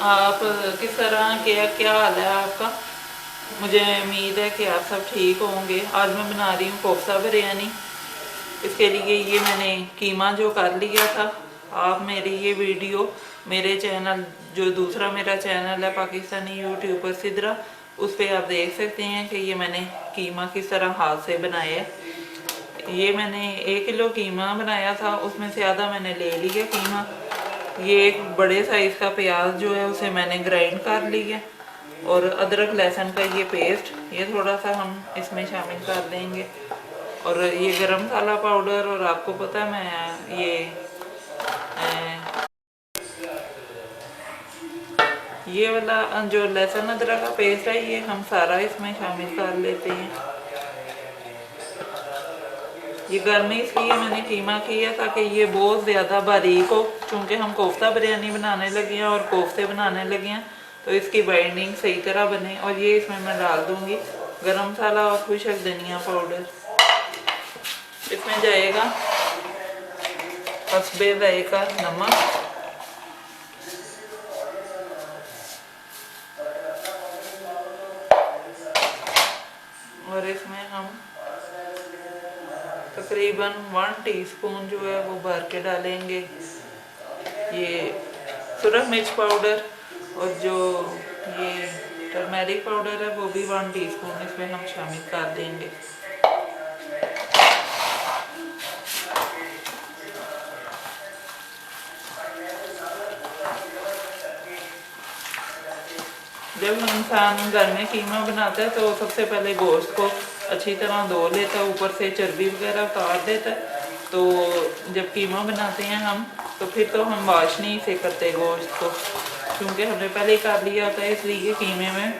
आप किस तरह क्या क्या हाल है आपका। मुझे उम्मीद है कि आप सब ठीक होंगे। आज मैं बना रही हूँ कोफ्ता बिरयानी। इसके लिए ये मैंने कीमा जो कर लिया था। आप मेरी ये वीडियो मेरे चैनल जो दूसरा मेरा चैनल है पाकिस्तानी यूट्यूबर सिद्रा, उस पर आप देख सकते हैं कि ये मैंने कीमा किस तरह हाथ से बनाया है। ये मैंने 1 किलो कीमा बनाया था, उसमें से आधा मैंने ले लिया कीमा। ये एक बड़े साइज़ का प्याज जो है उसे मैंने ग्राइंड कर लिया, और अदरक लहसुन का ये पेस्ट ये थोड़ा सा हम इसमें शामिल कर देंगे। और ये गरम मसाला पाउडर, और आपको पता है मैं ये वाला जो लहसुन अदरक का पेस्ट है ये हम सारा इसमें शामिल कर लेते हैं। ये गर्मी इसलिए मैंने कीमा किया ताकि ये बहुत ज़्यादा बारीक हो, क्योंकि हम कोफ्ता बिरयानी बनाने लगे हैं और कोफ्ते बनाने लगे हैं, तो इसकी बाइंडिंग सही तरह बने। और ये इसमें मैं डाल दूंगी गरम मसाला और खुशक धनिया पाउडर। इसमें जाएगा हस्बे जायका नमक, और इसमें हम तकरीबन 1 टीस्पून जो है वो भर के डालेंगे ये सुरख मिर्च पाउडर, और जो ये टर्मेरिक पाउडर है वो भी 1 टीस्पून इसमें हम शामिल कर देंगे। जब इंसान घर में कीमा बनाता है तो सबसे पहले गोश्त को अच्छी तरह धो लेता है, ऊपर से चर्बी वगैरह उतार देता है। तो जब कीमा बनाते हैं हम, तो फिर तो हम वाश नहीं से करते गोश्त को, क्योंकि हमने पहले कर लिया होता है, इसलिए कीमे में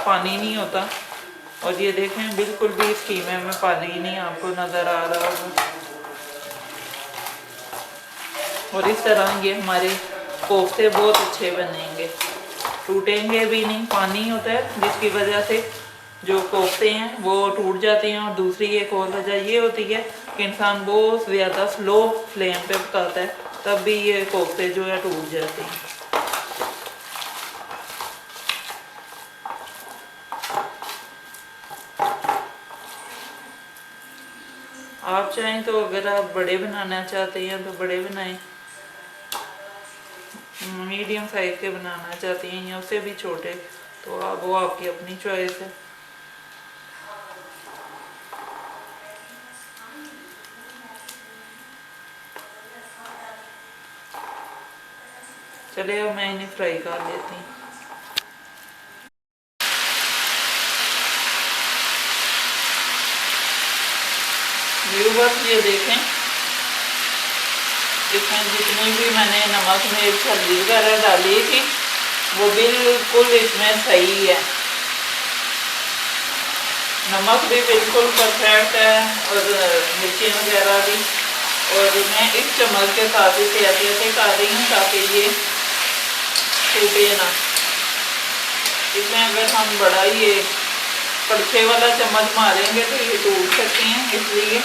पानी नहीं होता। और ये देखें बिल्कुल भी इस कीमे में पानी नहीं आपको नज़र आ रहा होगा। और इस तरह ये हमारे कोफ्ते बहुत अच्छे बनेंगे, टूटेंगे भी नहीं। पानी होता है जिसकी वजह से जो कोफ्ते हैं वो टूट जाते हैं। और दूसरी एक और वजह ये होती है कि इंसान बहुत ज़्यादा स्लो फ्लेम पे पकाता है, तब भी ये कोफ्ते जो है टूट जाते हैं। आप चाहें तो अगर आप बड़े बनाना चाहते हैं तो बड़े बनाएं, मीडियम साइज के बनाना चाहते हैं या उससे भी छोटे, तो आप वो आपकी अपनी चॉइस है। चलिए अब मैं इन्हें फ्राई कर लेती हूँ। व्यूअर्स ये देखें, इसमें जितनी भी मैंने नमक मिर्च हल्दी वगैरह डाली थी वो बिल्कुल इसमें सही है। नमक भी बिल्कुल परफेक्ट है और मिर्ची वगैरह भी। और मैं इस चम्मच के साथ इसे ऐसे ऐसे कर रही हूँ ताकि ये टूटे ना। इसमें अगर हम बड़ा ये कड़छे वाला चम्मच मारेंगे तो ये टूट सकते हैं, इसलिए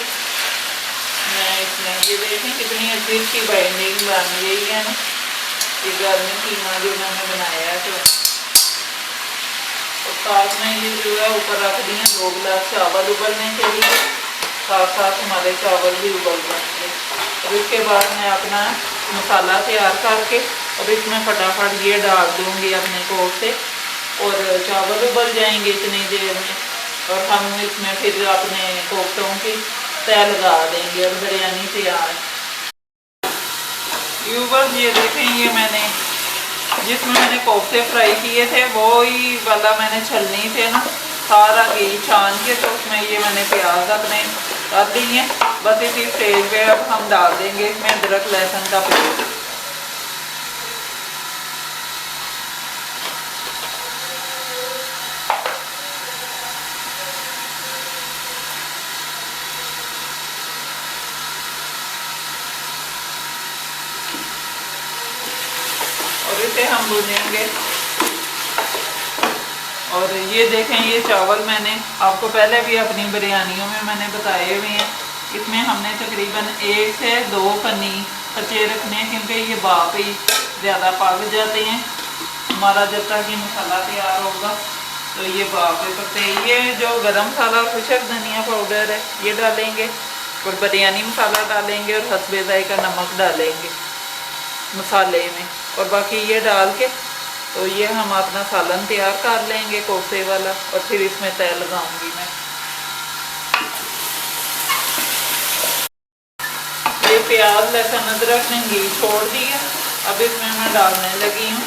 मैं इसमें ये देखें कितनी अच्छी इसकी बाइंडिंग बन गई है ना। ये गर्मी कीमा जो मैंने बनाया है, तो और साथ में ये जो है ऊपर रख दिए 2 गिलास चावल उबलने के लिए, साथ साथ हमारे चावल भी उबल जाएंगे। और इसके बाद मैं अपना मसाला तैयार करके और इसमें फटाफट ये डाल दूँगी अपने कोफ्ते, और चावल उबल जाएंगे इतनी देर में, और हम इसमें फिर अपने कोफ्तों की तय लगा देंगे और बिरयानी तैयार। व्यूअर्स ये देखें, ये मैंने जिसमें मैंने कोफ्ते फ्राई किए थे वो ही वाला मैंने छलनी थे ना, सारा घी छान के, तो उसमें ये मैंने प्याज अपने कर दिए। बस इसी स्टेज पे अब हम डाल देंगे इसमें अदरक लहसुन का पेस्ट। और इसे हम भूनेंगे। और ये देखें, ये चावल मैंने आपको पहले भी अपनी बिरयानियों में मैंने बताए हुए हैं। इसमें हमने तकरीबन 1 से 2 पन्नी कच्चे रखने हैं, क्योंकि ये भाप ही ज़्यादा पक जाते हैं। हमारा जब तक ये मसाला तैयार होगा तो ये बाकी पकते ये जो गरम मसाला और खुशक धनिया पाउडर है ये डालेंगे और बिरयानी मसाला डालेंगे और हस्बे जायका नमक डालेंगे मसाले में और बाकी ये डाल के तो ये हम अपना सालन तैयार कर लेंगे कोफ्ते वाला और फिर इसमें तेल लगाऊंगी मैं। ये प्याज लहसुन अदरक ने घी छोड़ दिया। अब इसमें मैं डालने लगी हूँ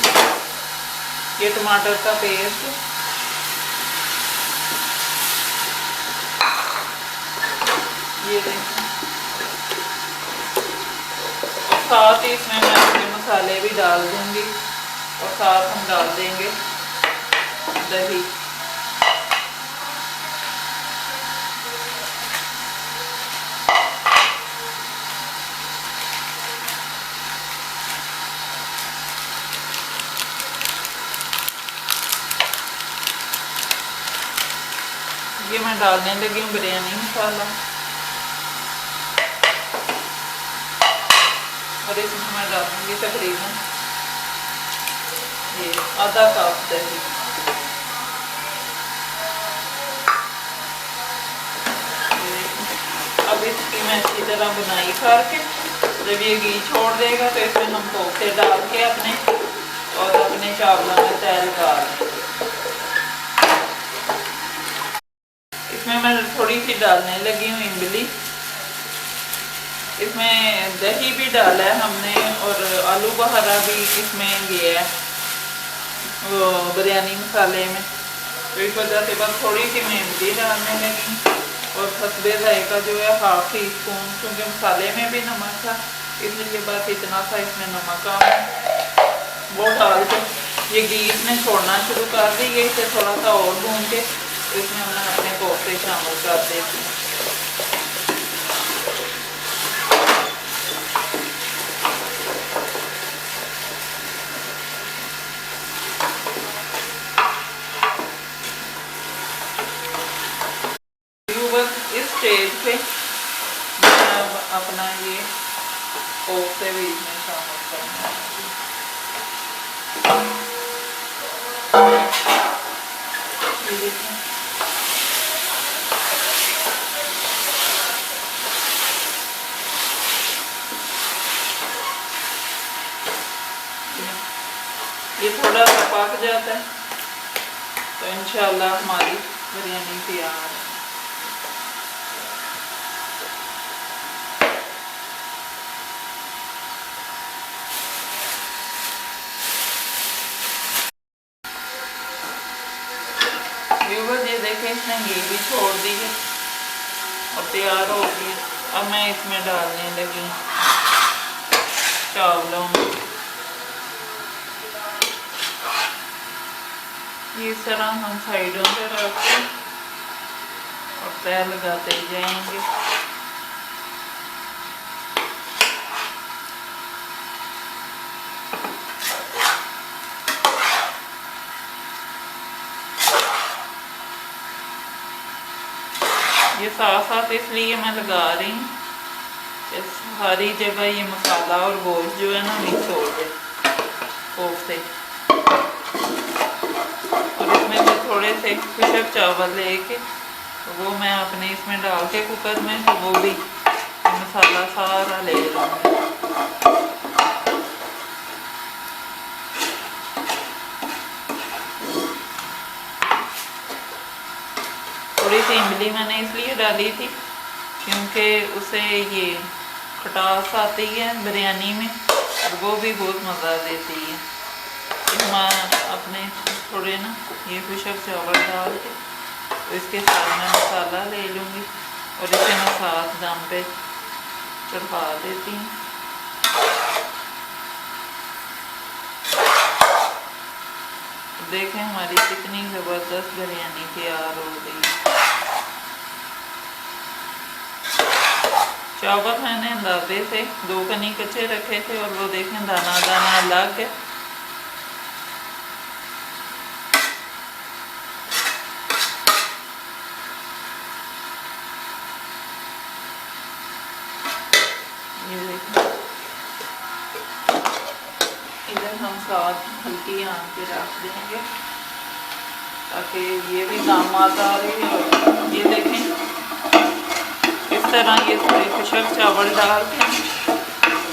ये टमाटर का पेस्ट। ये देखें और साथ ही इसमें मैं अपने मसाले भी डाल दूंगी और साथ हम डाल देंगे दही। ये मैं डालने लगी हूँ बिरयानी मसाला और इसमें मैं डालूंगी तकरीबन ये आधा कप दही। अब इसकी मैं अच्छी तरह बुनाई करके जब ये घी छोड़ देगा तो इसमें हम कोफ्ते डाल के अपने और अपने चावलों में तेल डाल देंगे। इसमें मैं थोड़ी सी डालने लगी हूँ इमली। इसमें दही भी डाला है हमने और आलू बहारा भी इसमें गया है वो बिरयानी मसाले में, तो इस वजह से बस थोड़ी सी मैं इमली डालने लगी और हस्बे जायका जो है हाफ टी स्पून, क्योंकि मसाले में भी नमक था इसलिए बस इतना सा इसमें नमक आ वो डाल के ये घी इसने छोड़ना शुरू कर दी। ये इसे थोड़ा सा और भून के इसमें मैं अपने कोफ्ते शामिल कर देती हूँ। इस स्टेज पे मैं अब अपना ये कोफ्ते भी इसमें शामिल करना है। ये देखें ये थोड़ा सा पक जाता है तो इंशाल्लाह हमारी बिरयानी तैयार है। ये देखें इसने घी भी छोड़ दी है और तैयार हो गई। अब मैं इसमें डालने लगी चावलों में। इस तरह हम साइडों पे रख के और तय लगाते जाएंगे। ये साथ साथ इसलिए मैं लगा रही हूँ कि सारी जगह ये मसाला और गोश्त जो है ना मिक्स हो जाए कोफ्ते। और इसमें मैं थोड़े से खुशक चावल लेके तो वो मैं अपने इसमें डाल के कुकर में तो वो भी मसाला सारा ले लूँगी। थोड़ी सी इमली मैंने इसलिए डाली थी क्योंकि उसे ये खटास आती है बिरयानी में और वो भी बहुत मज़ा देती है। हम अपने थोड़े ना ये खुशक चावल डाल के तो इसके साथ मैं मसाला ले लूँगी और इसे मैं साथ दम पे चढ़ा देती हूँ। देखें हमारी कितनी ज़बरदस्त बिरयानी तैयार हो गई। चावल मैंने अंदाजे से 2 कनी कच्चे रखे थे और वो देखें दाना दाना लग गया। ये देखें इधर हम हम साथ हल्की आंच पे रख देंगे ताकि ये भी दामाद आ रही है। ये देखें इस तरह ये थोड़े खुशक चावल डाल के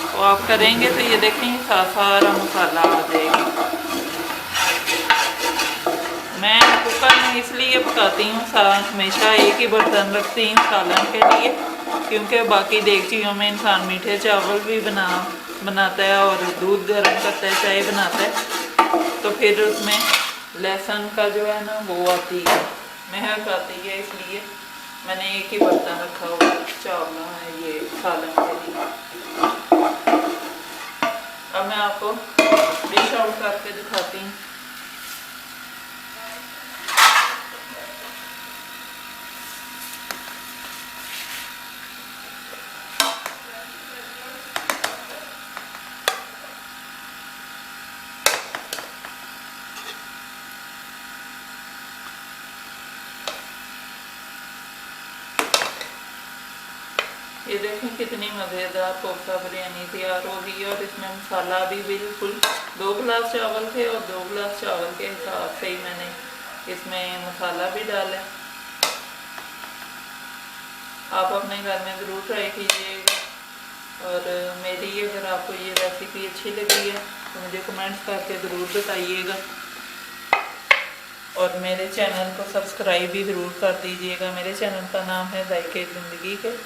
तो आप करेंगे तो ये देखें ये सारा मसाला आ जाएगा। मैं कुकर में इसलिए पकाती हूँ, हमेशा एक ही बर्तन रखती हूँ सालन के लिए, क्योंकि बाकी देगचियों में इंसान मीठे चावल भी बनाता है और दूध गर्म करता है, चाय बनाता है, तो फिर उसमें लहसुन का जो है ना वो आती है, महक आती है, इसलिए मैंने एक ही बर्तन रखा हुआ चावल ये सालन के लिए। अब मैं आपको डिश आउट करके दिखाती हूँ। ये देखें कितनी मज़ेदार कोफ्ता बिरयानी तैयार हो गई है। और इसमें मसाला भी बिल्कुल 2 गिलास चावल थे और 2 गिलास चावल के हिसाब से ही मैंने इसमें मसाला भी डाला। आप अपने घर में ज़रूर ट्राई कीजिएगा और मेरी अगर आपको ये रेसिपी अच्छी लगी है तो मुझे कमेंट्स करके ज़रूर बताइएगा और मेरे चैनल को सब्सक्राइब भी ज़रूर कर दीजिएगा। मेरे चैनल का नाम है जायके ज़िंदगी के।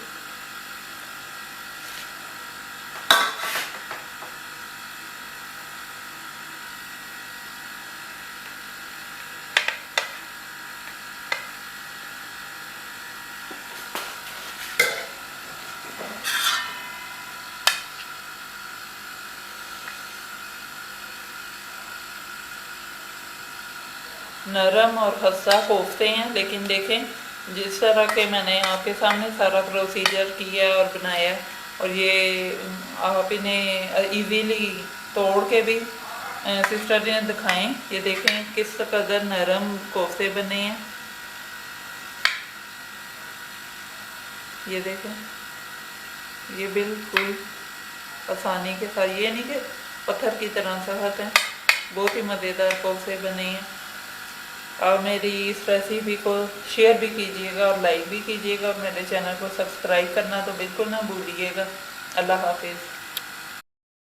नरम और खस्ता कोफ्ते हैं, लेकिन देखें जिस तरह के मैंने आपके सामने सारा प्रोसीजर किया और बनाया, और ये आप इन्हें इजीली तोड़ के भी सिस्टर ने दिखाएं। ये देखें किस कदर नरम कोफ्ते बने हैं। ये देखें ये बिल्कुल आसानी के साथ, ये नहीं कि पत्थर की तरह सख्त है, बहुत ही मज़ेदार कोफ्ते बने हैं। और मेरी इस रेसिपी को शेयर भी कीजिएगा और लाइक भी कीजिएगा और मेरे चैनल को सब्सक्राइब करना तो बिल्कुल ना भूलिएगा। अल्लाह हाफिज़।